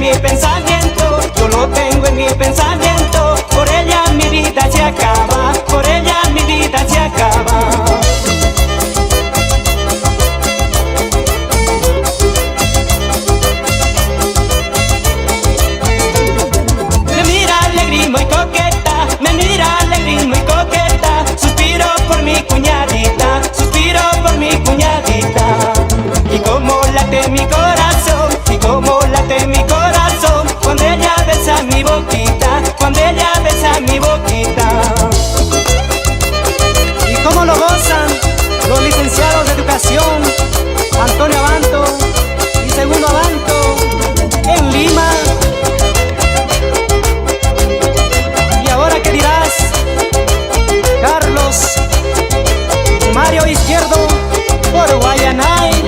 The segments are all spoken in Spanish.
mi pensamiento, yo lo tengo en mi pensamiento. Por ella mi vida se acaba, por ella mi vida se acaba. Me mira alegre y muy coqueta, me mira alegre y muy coqueta. Suspiro por mi cuñadita, suspiro por mi cuñadita. Y como late mi corazón, y como late mi corazón, cuando ella besa mi boquita, cuando ella besa mi boquita. Y cómo lo gozan los licenciados de educación, Antonio Abanto y Segundo Abanto, en Lima. Y ahora qué dirás, Carlos Mario Izquierdo por Guayanay.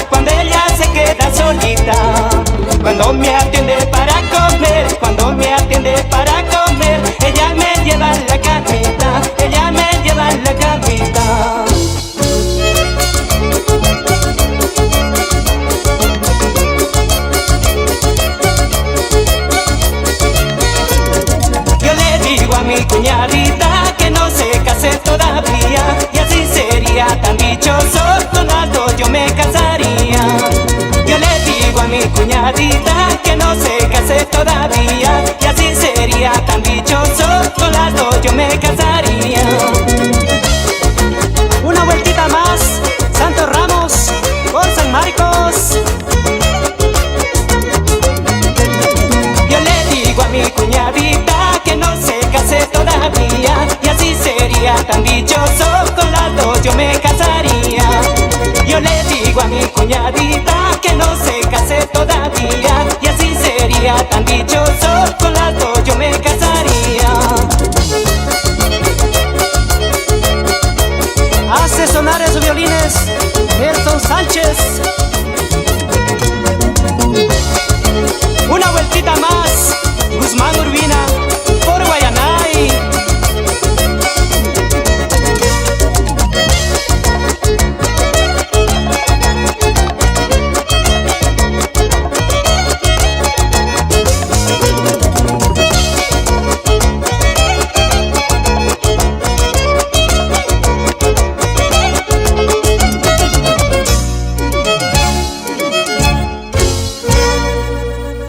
Cuando ella se queda solita, cuando me atiende para comer, cuando me atiende para comer, ella me lleva a la camita, ella me lleva a la camita. Yo le digo a mi cuñadita que no se case todavía, y así sería tan dichoso, con las dos yo me casaría. Yo le digo a mi cuñadita que no se case todavía, y así sería tan dichoso, con las dos yo me casaría. Una vueltita más, Santos Ramos por San Marcos. Yo le digo a mi cuñadita que no se case todavía, y así sería tan dichoso, con las dos yo me casaría. Yo le digo a mi cuñadita que no se case todavía, y así sería tan dichoso, con las dos